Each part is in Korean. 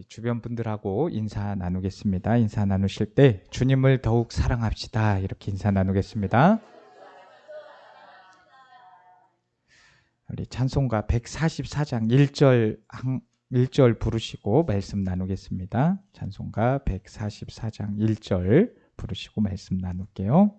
우리 주변 분들하고 인사 나누겠습니다. 인사 나누실 때 주님을 더욱 사랑합시다. 이렇게 인사 나누겠습니다. 우리 찬송가 144장 1절 부르시고 말씀 나누겠습니다. 찬송가 144장 1절 부르시고 말씀 나눌게요.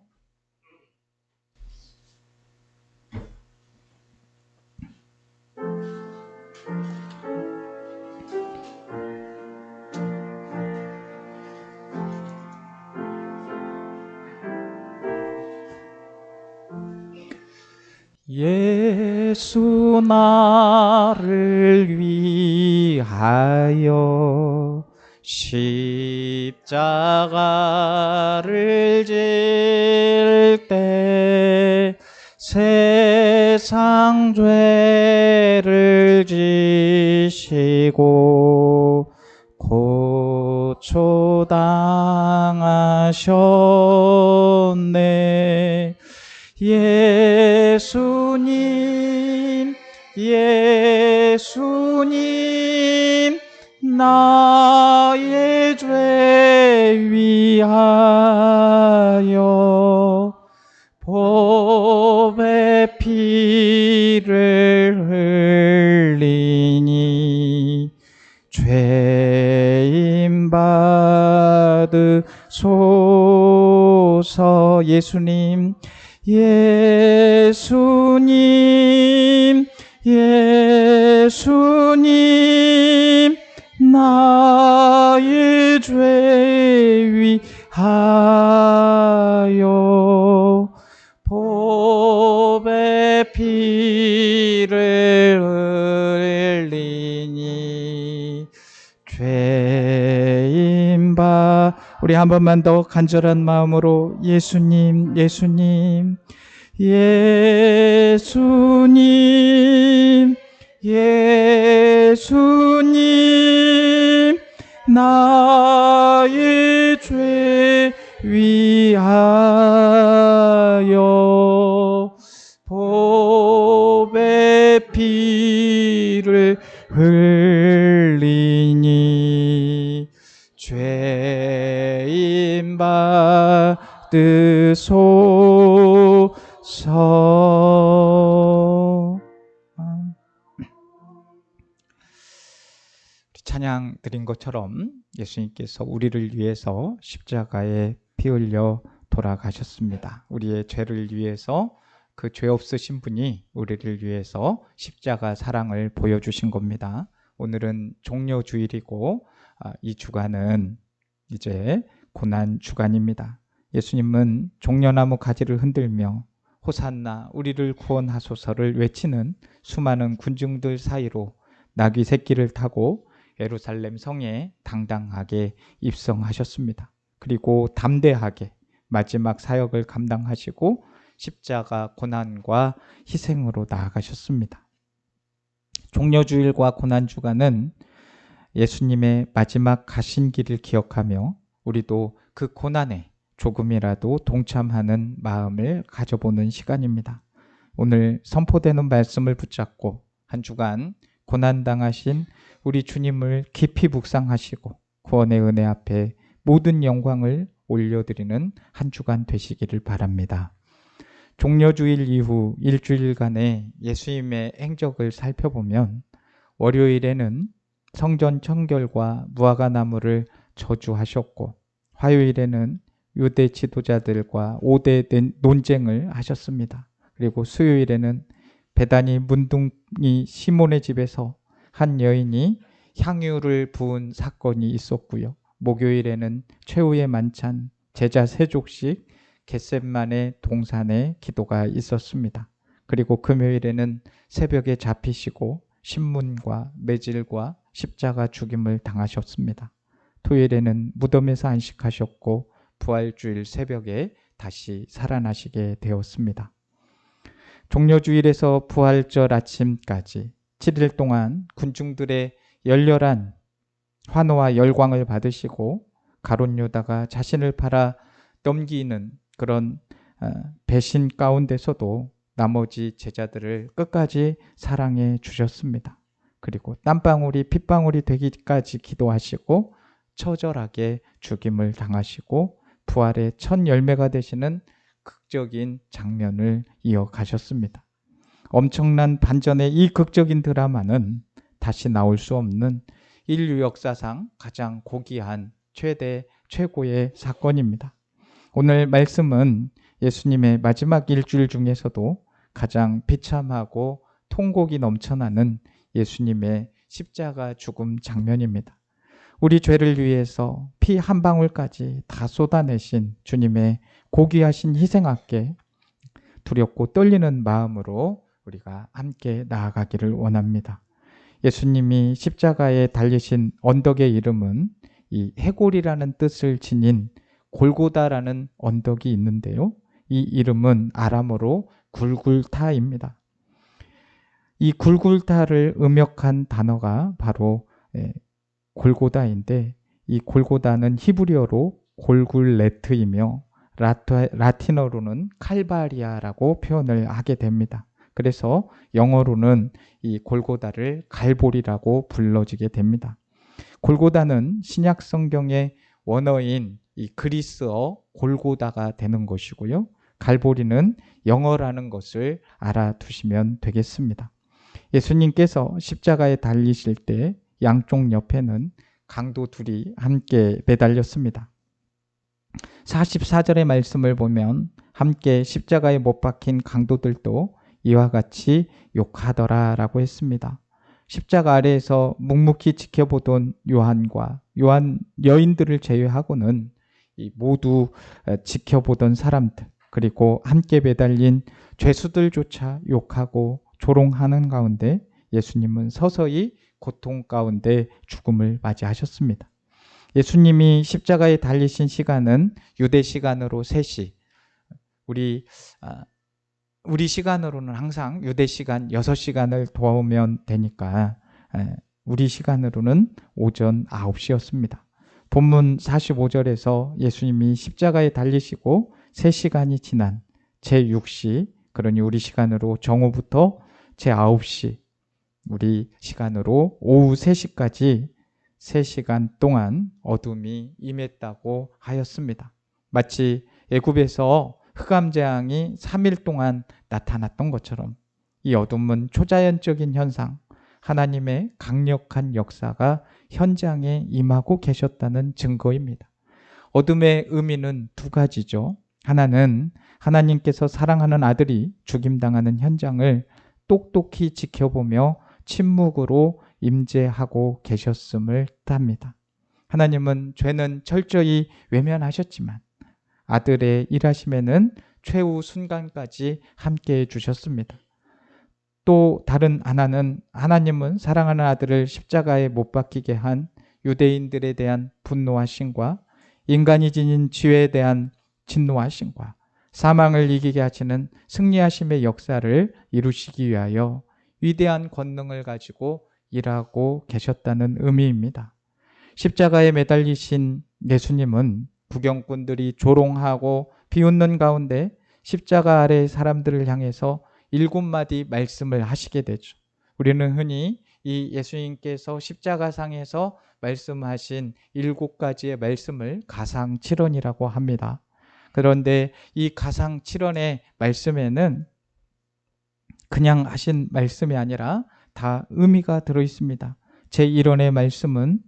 예수 나를 위하여 십자가를 질 때 세상 죄를 지시고 고초당하셨네. 예수님 나의 죄 위하여 보배 피를 흘리니 죄임 받으소서. 예수님 나의 죄 위하여 보배 피를 흘리니 죄임 우리 한 번만 더 간절한 마음으로 예수님 나의 죄 위하여 보배 피를 흘리니 죄임 받으소서. 찬양 드린 것처럼 예수님께서 우리를 위해서 십자가에 피 흘려 돌아가셨습니다. 우리의 죄를 위해서 그 죄 없으신 분이 우리를 위해서 십자가 사랑을 보여주신 겁니다. 오늘은 종려주일이고 이 주간은 이제 고난 주간입니다. 예수님은 종려나무 가지를 흔들며 호산나 우리를 구원하소서를 외치는 수많은 군중들 사이로 나귀 새끼를 타고 예루살렘 성에 당당하게 입성하셨습니다. 그리고 담대하게 마지막 사역을 감당하시고 십자가 고난과 희생으로 나아가셨습니다. 종려주일과 고난주간은 예수님의 마지막 가신 길을 기억하며 우리도 그 고난에 조금이라도 동참하는 마음을 가져보는 시간입니다. 오늘 선포되는 말씀을 붙잡고 한 주간 고난당하신 우리 주님을 깊이 묵상하시고 구원의 은혜 앞에 모든 영광을 올려드리는 한 주간 되시기를 바랍니다. 종려주일 이후 일주일간의 예수님의 행적을 살펴보면 월요일에는 성전 청결과 무화과나무를 저주하셨고 화요일에는 유대 지도자들과 5대 논쟁을 하셨습니다. 그리고 수요일에는 베다니 문둥이 시몬의 집에서 한 여인이 향유를 부은 사건이 있었고요. 목요일에는 최후의 만찬 제자 세족식 겟셋마네 동산의 기도가 있었습니다. 그리고 금요일에는 새벽에 잡히시고 신문과 매질과 십자가 죽임을 당하셨습니다. 토요일에는 무덤에서 안식하셨고 부활주일 새벽에 다시 살아나시게 되었습니다. 종려주일에서 부활절 아침까지 7일 동안 군중들의 열렬한 환호와 열광을 받으시고 가룟 유다가 자신을 팔아 넘기는 그런 배신 가운데서도 나머지 제자들을 끝까지 사랑해 주셨습니다. 그리고 땀방울이 핏방울이 되기까지 기도하시고 처절하게 죽임을 당하시고 부활의 첫 열매가 되시는 극적인 장면을 이어가셨습니다. 엄청난 반전의 이 극적인 드라마는 다시 나올 수 없는 인류 역사상 가장 고귀한 최고의 사건입니다. 오늘 말씀은 예수님의 마지막 일주일 중에서도 가장 비참하고 통곡이 넘쳐나는 예수님의 십자가 죽음 장면입니다. 우리 죄를 위해서 피 한 방울까지 다 쏟아내신 주님의 고귀하신 희생 앞에 두렵고 떨리는 마음으로 우리가 함께 나아가기를 원합니다. 예수님이 십자가에 달리신 언덕의 이름은 이 해골이라는 뜻을 지닌 골고다라는 언덕이 있는데요. 이 이름은 아람어로 굴굴타입니다. 이 굴굴타를 음역한 단어가 바로 골고다인데, 이 골고다는 히브리어로 골굴레트이며 라틴어로는 칼바리아라고 표현을 하게 됩니다. 그래서 영어로는 이 골고다를 갈보리라고 불러지게 됩니다. 골고다는 신약 성경의 원어인 이 그리스어 골고다가 되는 것이고요. 갈보리는 영어라는 것을 알아두시면 되겠습니다. 예수님께서 십자가에 달리실 때 양쪽 옆에는 강도 둘이 함께 매달렸습니다. 44절의 말씀을 보면 함께 십자가에 못 박힌 강도들도 이와 같이 욕하더라라고 했습니다. 십자가 아래에서 묵묵히 지켜보던 요한과 요한 여인들을 제외하고는 모두 지켜보던 사람들, 그리고 함께 매달린 죄수들조차 욕하고 조롱하는 가운데 예수님은 서서히 고통 가운데 죽음을 맞이하셨습니다. 예수님이 십자가에 달리신 시간은 유대 시간으로 3시, 우리 시간으로는 항상 유대 시간 6시간을 더하면 되니까 우리 시간으로는 오전 9시였습니다. 본문 45절에서 예수님이 십자가에 달리시고 3시간이 지난 제6시, 그러니 우리 시간으로 정오부터 제9시, 우리 시간으로 오후 3시까지 3시간 동안 어둠이 임했다고 하였습니다. 마치 애굽에서 흑암재앙이 3일 동안 나타났던 것처럼 이 어둠은 초자연적인 현상, 하나님의 강력한 역사가 현장에 임하고 계셨다는 증거입니다. 어둠의 의미는 2가지죠. 하나는 하나님께서 사랑하는 아들이 죽임당하는 현장을 똑똑히 지켜보며 침묵으로 임재하고 계셨음을 뜻합니다. 하나님은 죄는 철저히 외면하셨지만 아들의 일하심에는 최후 순간까지 함께해 주셨습니다. 또 다른 하나는 하나님은 사랑하는 아들을 십자가에 못 박히게 한 유대인들에 대한 분노하심과 인간이 지닌 죄에 대한 진노하심과 사망을 이기게 하시는 승리하심의 역사를 이루시기 위하여 위대한 권능을 가지고 일하고 계셨다는 의미입니다. 십자가에 매달리신 예수님은 구경꾼들이 조롱하고 비웃는 가운데 십자가 아래 사람들을 향해서 7마디 말씀을 하시게 되죠. 우리는 흔히 이 예수님께서 십자가상에서 말씀하신 7가지의 말씀을 가상칠언이라고 합니다. 그런데 이 가상칠언의 말씀에는 그냥 하신 말씀이 아니라 다 의미가 들어 있습니다. 제1원의 말씀은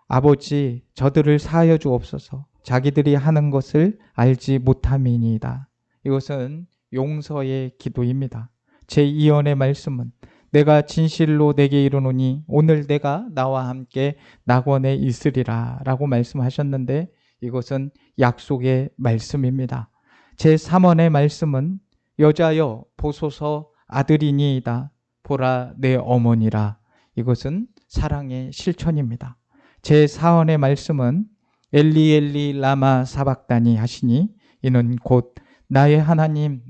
아버지 저들을 사하여 주옵소서 자기들이 하는 것을 알지 못함이니이다. 이것은 용서의 기도입니다. 제2원의 말씀은 내가 진실로 내게 이르노니 오늘 내가 나와 함께 낙원에 있으리라 라고 말씀하셨는데 이것은 약속의 말씀입니다. 제3원의 말씀은 여자여 보소서 아들이니이다. 보라 내 어머니라. 이것은 사랑의 실천입니다. 제4원의 말씀은 엘리 엘리 라마 사박다니 하시니 이는 곧 나의 하나님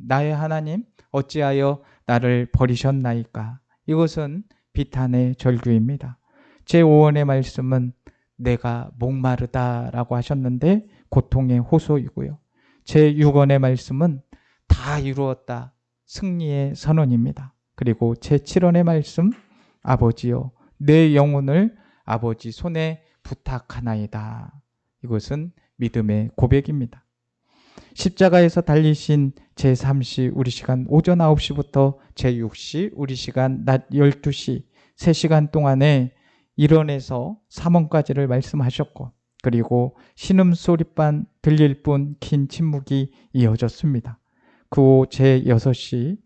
어찌하여 나를 버리셨나이까. 이것은 비탄의 절규입니다. 제5원의 말씀은 내가 목마르다라고 하셨는데 고통의 호소이고요. 제6원의 말씀은 다 이루었다. 승리의 선언입니다. 그리고 제7원의 말씀 아버지여 내 영혼을 아버지 손에 부탁하나이다. 이것은 믿음의 고백입니다. 십자가에서 달리신 제3시 우리 시간 오전 9시부터 제6시 우리 시간 낮 12시 3시간 동안에 일어나서 사명까지를 말씀하셨고, 그리고 신음소리만 들릴 뿐 긴 침묵이 이어졌습니다. 그 후 제6시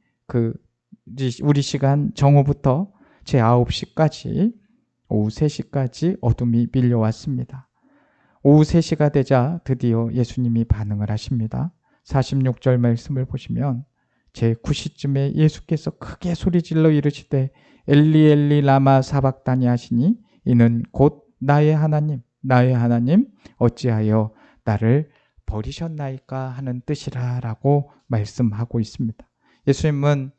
우리 시간 정오부터 제9시까지 오후 3시까지 어둠이 밀려왔습니다. 오후 3시가 되자 드디어 예수님이 반응을 하십니다. 46절 말씀을 보시면 제9시쯤에 예수께서 크게 소리질러 이르시되 엘리 엘리 라마 사박다니 하시니 이는 곧 나의 하나님 나의 하나님 어찌하여 나를 버리셨나이까 하는 뜻이라 라고 말씀하고 있습니다. 예수님은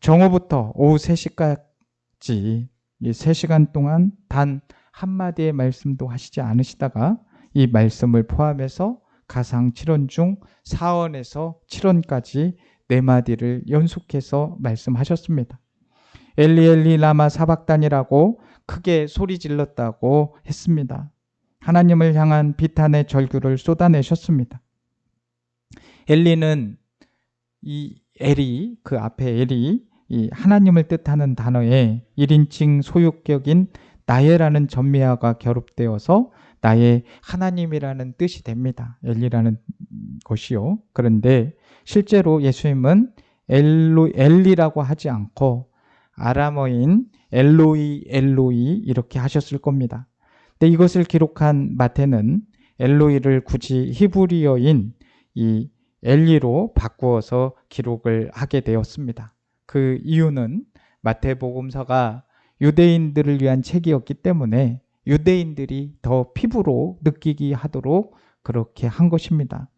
정오부터 오후 3시까지 이 3시간 동안 단 한마디의 말씀도 하시지 않으시다가 이 말씀을 포함해서 가상 7원 중 4원에서 7원까지 4마디를 연속해서 말씀하셨습니다. 엘리 엘리 라마 사박단이라고 크게 소리 질렀다고 했습니다. 하나님을 향한 비탄의 절규를 쏟아내셨습니다. 엘리는 이 엘이, 그 앞에 엘이 이 하나님을 뜻하는 단어에 1인칭 소유격인 나의라는 전미화가 결합되어서 나의 하나님이라는 뜻이 됩니다. 엘리라는 것이요. 그런데 실제로 예수님은 엘리라고 하지 않고 아람어인 엘로이 엘로이 이렇게 하셨을 겁니다. 근데 이것을 기록한 마태는 엘로이를 굳이 히브리어인 이 엘리로 바꾸어서 기록을 하게 되었습니다. 그 이유는 마태복음서가 유대인들을 위한 책이었기 때문에 유대인들이 더 피부로 느끼게 하도록 그렇게 한 것입니다.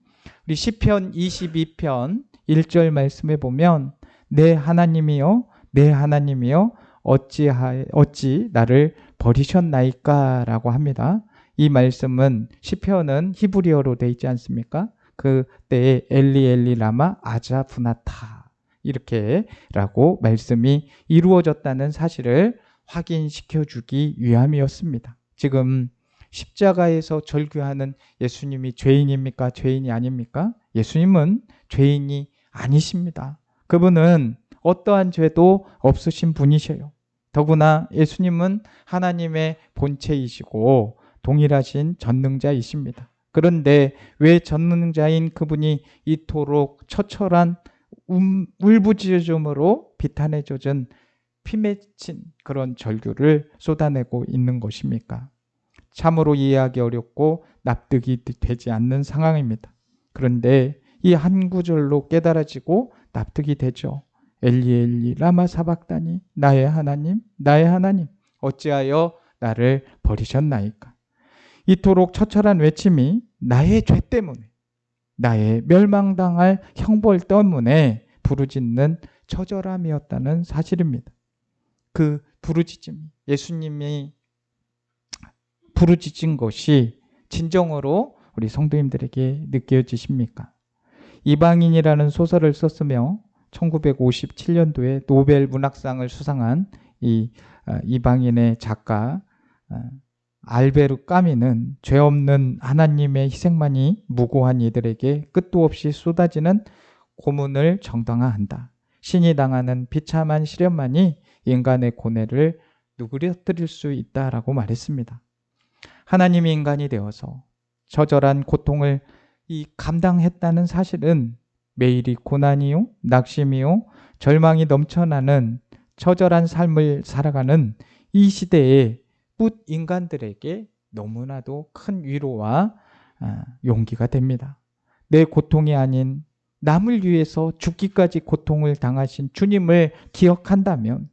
우리 시편 22편 1절 말씀에 보면 내 하나님이여 내 하나님이여 어찌 나를 버리셨나이까 라고 합니다. 이 말씀은 시편은 히브리어로 되어 있지 않습니까? 그때에 엘리 엘리 라마 아자부나타 이렇게 라고 말씀이 이루어졌다는 사실을 확인시켜 주기 위함이었습니다. 지금 십자가에서 절규하는 예수님이 죄인입니까? 죄인이 아닙니까? 예수님은 죄인이 아니십니다. 그분은 어떠한 죄도 없으신 분이셔요. 더구나 예수님은 하나님의 본체이시고 동일하신 전능자이십니다. 그런데 왜 전능자인 그분이 이토록 처철한 울부짖음으로 비탄에 젖은 피 맺힌 그런 절규를 쏟아내고 있는 것입니까? 참으로 이해하기 어렵고 납득이 되지 않는 상황입니다. 그런데 이 한 구절로 깨달아지고 납득이 되죠. 엘리 엘리 라마 사박다니 나의 하나님 어찌하여 나를 버리셨나이까. 이토록 처철한 외침이 나의 죄 때문에 나의 멸망당할 형벌 때문에 부르짖는 처절함이었다는 사실입니다. 그 부르짖음, 예수님이 부르짖은 것이 진정으로 우리 성도님들에게 느껴지십니까? 이방인이라는 소설을 썼으며 1957년도에 노벨 문학상을 수상한 이 이방인의 작가 알베르 까미는 죄 없는 하나님의 희생만이 무고한 이들에게 끝도 없이 쏟아지는 고문을 정당화한다. 신이 당하는 비참한 시련만이 인간의 고뇌를 누그러뜨릴 수 있다라고 말했습니다. 하나님이 인간이 되어서 처절한 고통을 감당했다는 사실은 매일이 고난이요, 낙심이요, 절망이 넘쳐나는 처절한 삶을 살아가는 이 시대의 풋 인간들에게 너무나도 큰 위로와 용기가 됩니다. 내 고통이 아닌 남을 위해서 죽기까지 고통을 당하신 주님을 기억한다면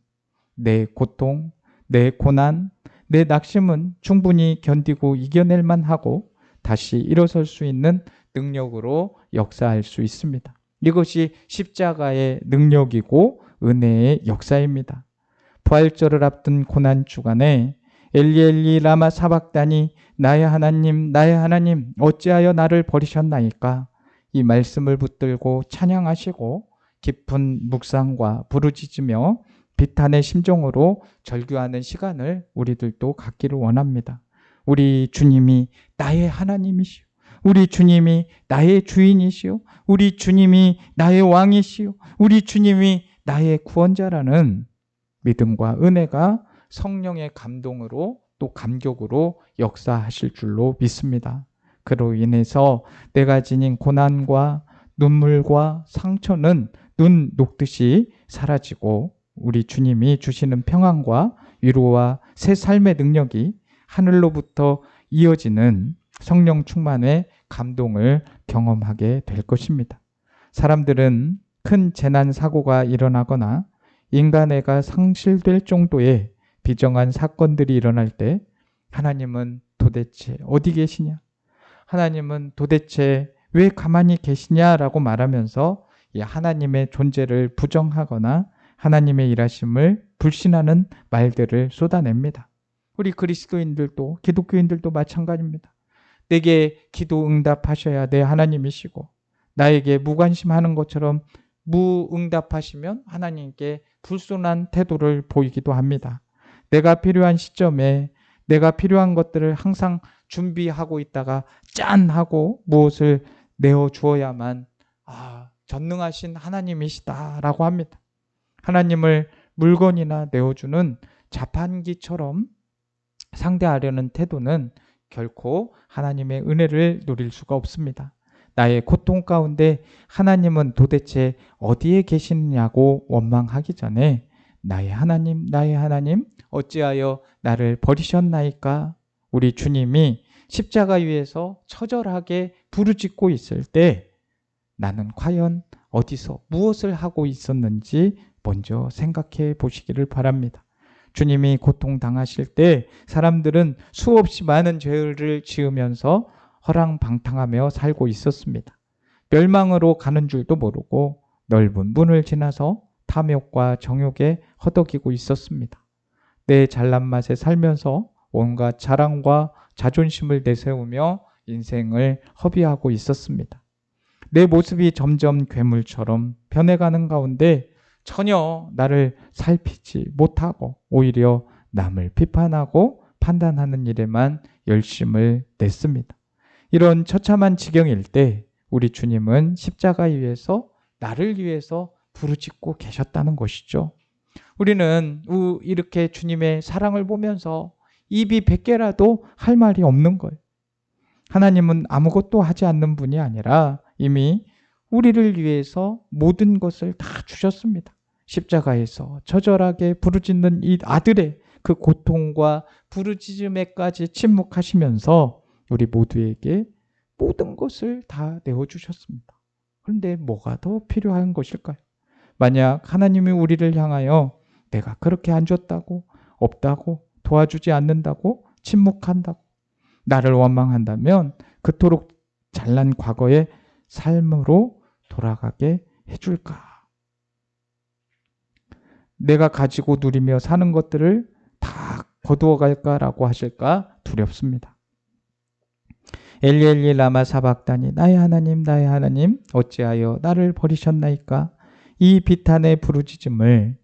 내 고통, 내 고난, 내 낙심은 충분히 견디고 이겨낼 만하고 다시 일어설 수 있는 능력으로 역사할 수 있습니다. 이것이 십자가의 능력이고 은혜의 역사입니다. 부활절을 앞둔 고난 주간에 엘리 엘리 라마 사박다니 나의 하나님 어찌하여 나를 버리셨나이까. 이 말씀을 붙들고 찬양하시고 깊은 묵상과 부르짖으며 비탄의 심정으로 절규하는 시간을 우리들도 갖기를 원합니다. 우리 주님이 나의 하나님이시오. 우리 주님이 나의 주인이시오. 우리 주님이 나의 왕이시오. 우리 주님이 나의 구원자라는 믿음과 은혜가 성령의 감동으로 또 감격으로 역사하실 줄로 믿습니다. 그로 인해서 내가 지닌 고난과 눈물과 상처는 눈 녹듯이 사라지고 우리 주님이 주시는 평안과 위로와 새 삶의 능력이 하늘로부터 이어지는 성령 충만의 감동을 경험하게 될 것입니다. 사람들은 큰 재난 사고가 일어나거나 인간애가 상실될 정도의 비정한 사건들이 일어날 때 하나님은 도대체 어디 계시냐? 하나님은 도대체 왜 가만히 계시냐라고 말하면서 이 하나님의 존재를 부정하거나 하나님의 일하심을 불신하는 말들을 쏟아냅니다. 우리 그리스도인들도 기독교인들도 마찬가지입니다. 내게 기도 응답하셔야 내 하나님이시고 나에게 무관심하는 것처럼 무응답하시면 하나님께 불손한 태도를 보이기도 합니다. 내가 필요한 시점에 내가 필요한 것들을 항상 준비하고 있다가 짠 하고 무엇을 내어주어야만 전능하신 하나님이시다라고 합니다. 하나님을 물건이나 내어주는 자판기처럼 상대하려는 태도는 결코 하나님의 은혜를 누릴 수가 없습니다. 나의 고통 가운데 하나님은 도대체 어디에 계시느냐고 원망하기 전에 나의 하나님 어찌하여 나를 버리셨나이까? 우리 주님이 십자가 위에서 처절하게 부르짖고 있을 때 나는 과연 어디서 무엇을 하고 있었는지 먼저 생각해 보시기를 바랍니다. 주님이 고통당하실 때 사람들은 수없이 많은 죄를 지으면서 허랑방탕하며 살고 있었습니다. 멸망으로 가는 줄도 모르고 넓은 문을 지나서 탐욕과 정욕에 허덕이고 있었습니다. 내 잘난 맛에 살면서 온갖 자랑과 자존심을 내세우며 인생을 허비하고 있었습니다. 내 모습이 점점 괴물처럼 변해가는 가운데 전혀 나를 살피지 못하고 오히려 남을 비판하고 판단하는 일에만 열심을 냈습니다. 이런 처참한 지경일 때 우리 주님은 십자가 위에서 나를 위해서 부르짖고 계셨다는 것이죠. 우리는 이렇게 주님의 사랑을 보면서 입이 100개라도 할 말이 없는 거예요. 하나님은 아무것도 하지 않는 분이 아니라 이미 우리를 위해서 모든 것을 다 주셨습니다. 십자가에서 처절하게 부르짖는 이 아들의 그 고통과 부르짖음에까지 침묵하시면서 우리 모두에게 모든 것을 다 내어주셨습니다. 그런데 뭐가 더 필요한 것일까요? 만약 하나님이 우리를 향하여 내가 그렇게 안 줬다고, 없다고, 도와주지 않는다고, 침묵한다고, 나를 원망한다면 그토록 잘난 과거의 삶으로 돌아가게 해줄까? 내가 가지고 누리며 사는 것들을 다 거두어 갈까라고 하실까 두렵습니다. 엘리 라마 사박다니 나의 하나님 어찌하여 나를 버리셨나이까? 이 비탄의 부르짖음을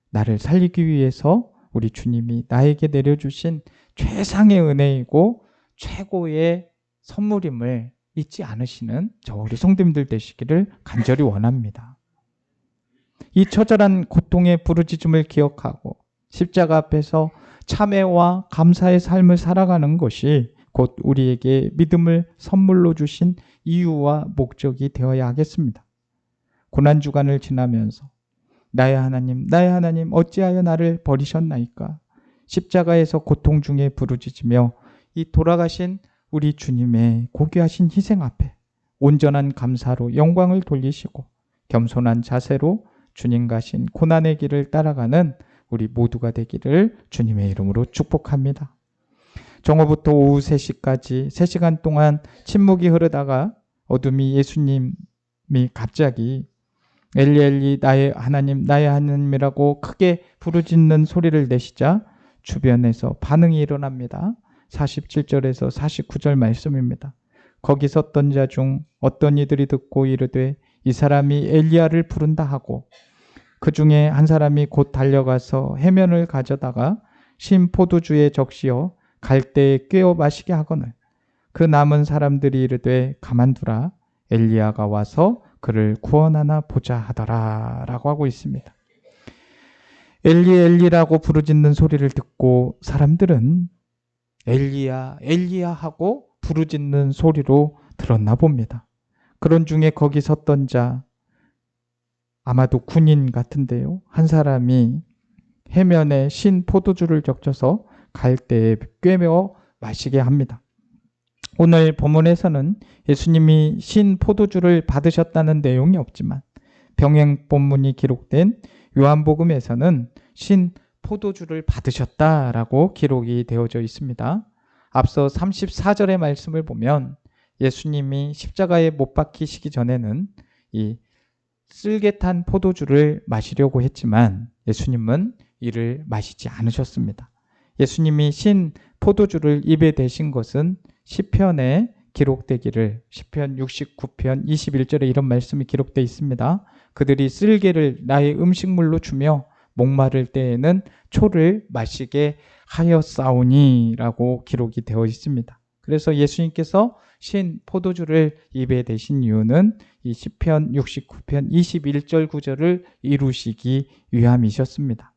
나를 살리기 위해서 우리 주님이 나에게 내려주신 최상의 은혜이고 최고의 선물임을 잊지 않으시는 저 우리 성도님들 되시기를 간절히 원합니다. 이 처절한 고통의 부르짖음을 기억하고 십자가 앞에서 참회와 감사의 삶을 살아가는 것이 곧 우리에게 믿음을 선물로 주신 이유와 목적이 되어야 하겠습니다. 고난주간을 지나면서 나의 하나님 어찌하여 나를 버리셨나이까? 십자가에서 고통 중에 부르짖으며 이 돌아가신 우리 주님의 고귀하신 희생 앞에 온전한 감사로 영광을 돌리시고 겸손한 자세로 주님 가신 고난의 길을 따라가는 우리 모두가 되기를 주님의 이름으로 축복합니다. 정오부터 오후 3시까지 3시간 동안 침묵이 흐르다가 어둠이 예수님이 갑자기 엘리 나의 하나님이라고 크게 부르짖는 소리를 내시자 주변에서 반응이 일어납니다. 47절에서 49절 말씀입니다. 거기 섰던 자 중 어떤 이들이 듣고 이르되 이 사람이 엘리야를 부른다 하고 그 중에 한 사람이 곧 달려가서 해면을 가져다가 신 포도주에 적시어 갈대에 꿰어 마시게 하거늘 그 남은 사람들이 이르되 가만두라 엘리야가 와서 그를 구원하나 보자 하더라 라고 하고 있습니다. 엘리 엘리라고 부르짖는 소리를 듣고 사람들은 엘리야 엘리야 하고 부르짖는 소리로 들었나 봅니다. 그런 중에 거기 섰던 자 아마도 군인 같은데요. 한 사람이 해면에 신 포도주를 적셔서 갈대에 꿰매어 마시게 합니다. 오늘 본문에서는 예수님이 신 포도주를 받으셨다는 내용이 없지만 병행 본문이 기록된 요한복음에서는 신 포도주를 받으셨다라고 기록이 되어져 있습니다. 앞서 34절의 말씀을 보면 예수님이 십자가에 못 박히시기 전에는 이 쓸개탄 포도주를 마시려고 했지만 예수님은 이를 마시지 않으셨습니다. 예수님이 신 포도주를 입에 대신 것은 시편에 기록되기를 시편 69편 21절에 이런 말씀이 기록되어 있습니다. 그들이 쓸개를 나의 음식물로 주며 목마를 때에는 초를 마시게 하였사오니 라고 기록이 되어 있습니다. 그래서 예수님께서 신 포도주를 입에 대신 이유는 이 시편 69편 21절 구절을 이루시기 위함이셨습니다.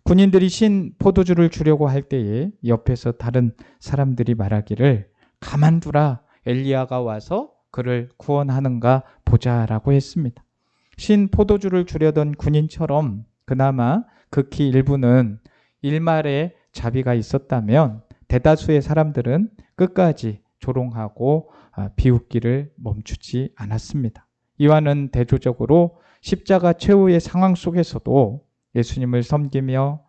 군인들이 신 포도주를 주려고 할 때에 옆에서 다른 사람들이 말하기를 가만두라 엘리야가 와서 그를 구원하는가 보자라고 했습니다. 신 포도주를 주려던 군인처럼 그나마 극히 일부는 일말의 자비가 있었다면 대다수의 사람들은 끝까지 조롱하고 비웃기를 멈추지 않았습니다. 이와는 대조적으로 십자가 최후의 상황 속에서도 예수님을 섬기며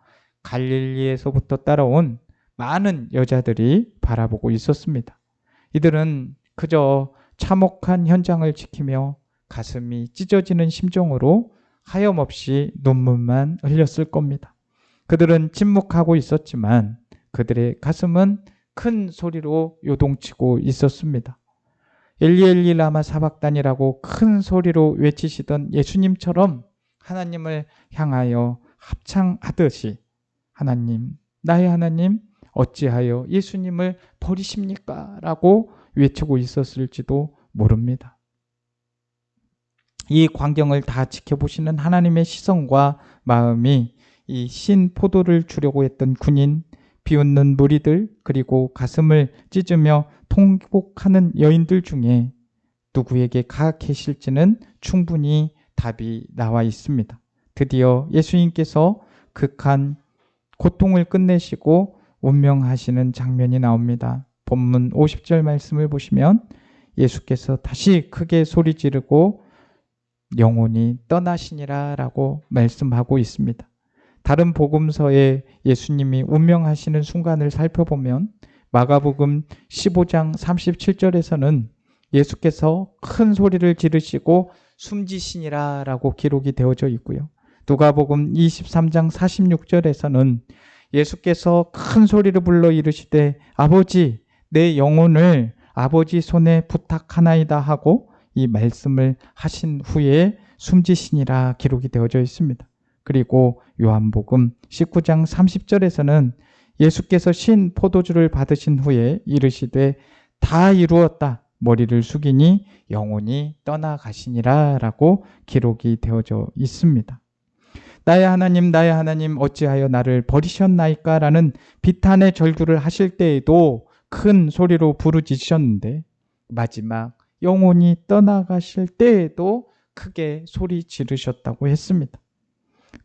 갈릴리에서부터 따라온 많은 여자들이 바라보고 있었습니다. 이들은 그저 참혹한 현장을 지키며 가슴이 찢어지는 심정으로 하염없이 눈물만 흘렸을 겁니다. 그들은 침묵하고 있었지만 그들의 가슴은 큰 소리로 요동치고 있었습니다. 엘리 엘리 라마 사박단이라고 큰 소리로 외치시던 예수님처럼 하나님을 향하여 합창하듯이 하나님, 나의 하나님 어찌하여 예수님을 버리십니까? 라고 외치고 있었을지도 모릅니다. 이 광경을 다 지켜보시는 하나님의 시선과 마음이 이 신 포도를 주려고 했던 군인, 비웃는 무리들, 그리고 가슴을 찢으며 통곡하는 여인들 중에 누구에게 가 계실지는 충분히 답이 나와 있습니다. 드디어 예수님께서 극한 고통을 끝내시고 운명하시는 장면이 나옵니다. 본문 50절 말씀을 보시면 예수께서 다시 크게 소리 지르고 영혼이 떠나시니라 라고 말씀하고 있습니다. 다른 복음서에 예수님이 운명하시는 순간을 살펴보면 마가복음 15장 37절에서는 예수께서 큰 소리를 지르시고 숨지시니라 라고 기록이 되어져 있고요. 누가복음 23장 46절에서는 예수께서 큰 소리를 불러 이르시되 아버지 내 영혼을 아버지 손에 부탁하나이다 하고 이 말씀을 하신 후에 숨지시니라 기록이 되어져 있습니다. 그리고 요한복음 19장 30절에서는 예수께서 신 포도주를 받으신 후에 이르시되 다 이루었다 머리를 숙이니 영혼이 떠나가시니라 라고 기록이 되어져 있습니다. 나의 하나님 어찌하여 나를 버리셨나이까 라는 비탄의 절규를 하실 때에도 큰 소리로 부르짖으셨는데 마지막 영혼이 떠나가실 때에도 크게 소리 지르셨다고 했습니다.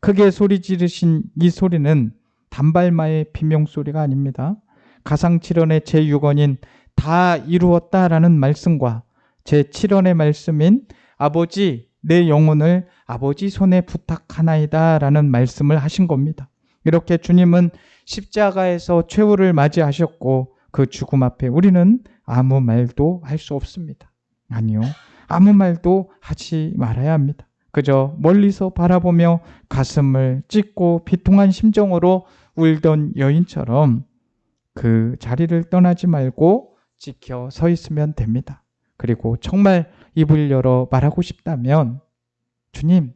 크게 소리 지르신 이 소리는 단발마의 비명소리가 아닙니다. 가상칠언의 제6원인 다 이루었다라는 말씀과 제7원의 말씀인 아버지 내 영혼을 아버지 손에 부탁하나이다 라는 말씀을 하신 겁니다. 이렇게 주님은 십자가에서 최후를 맞이하셨고 그 죽음 앞에 우리는 아무 말도 할 수 없습니다. 아니요. 아무 말도 하지 말아야 합니다. 그저 멀리서 바라보며 가슴을 찢고 비통한 심정으로 울던 여인처럼 그 자리를 떠나지 말고 지켜 서 있으면 됩니다. 그리고 정말 입을 열어 말하고 싶다면 주님,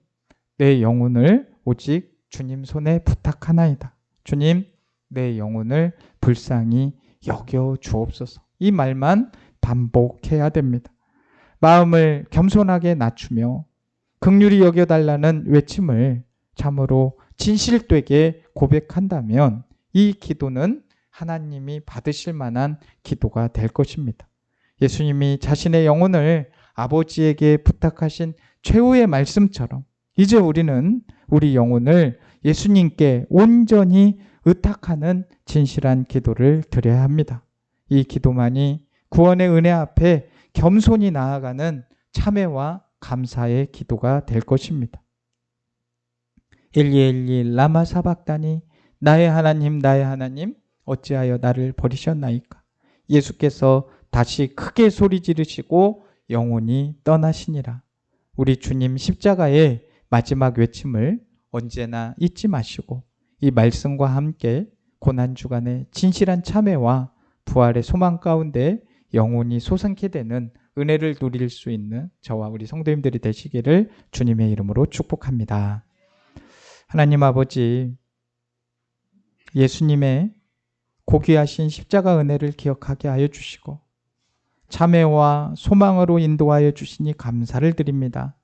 내 영혼을 오직 주님 손에 부탁하나이다. 주님, 내 영혼을 불쌍히 여겨 주옵소서. 이 말만 반복해야 됩니다. 마음을 겸손하게 낮추며 긍휼히 여겨달라는 외침을 참으로 진실되게 고백한다면 이 기도는 하나님이 받으실 만한 기도가 될 것입니다. 예수님이 자신의 영혼을 아버지에게 부탁하신 최후의 말씀처럼 이제 우리는 우리 영혼을 예수님께 온전히 의탁하는 진실한 기도를 드려야 합니다. 이 기도만이 구원의 은혜 앞에 겸손히 나아가는 참회와 감사의 기도가 될 것입니다. 엘리 엘리 라마 사박다니 나의 하나님 나의 하나님 어찌하여 나를 버리셨나이까. 예수께서 다시 크게 소리 지르시고 영원히 떠나시니라. 우리 주님 십자가의 마지막 외침을 언제나 잊지 마시고 이 말씀과 함께 고난주간의 진실한 참회와 부활의 소망 가운데 영혼이 솟게 되는 은혜를 누릴 수 있는 저와 우리 성도님들이 되시기를 주님의 이름으로 축복합니다. 하나님 아버지, 예수님의 고귀하신 십자가 은혜를 기억하게 하여 주시고 참회와 소망으로 인도하여 주시니 감사를 드립니다.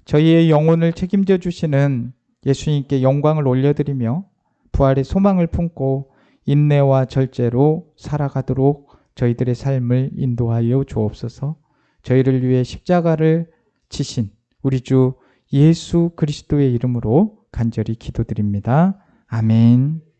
저희의 영혼을 책임져 주시는 예수님께 영광을 올려드리며 부활의 소망을 품고 인내와 절제로 살아가도록 저희들의 삶을 인도하여 주옵소서. 저희를 위해 십자가를 지신 우리 주 예수 그리스도의 이름으로 간절히 기도드립니다. 아멘.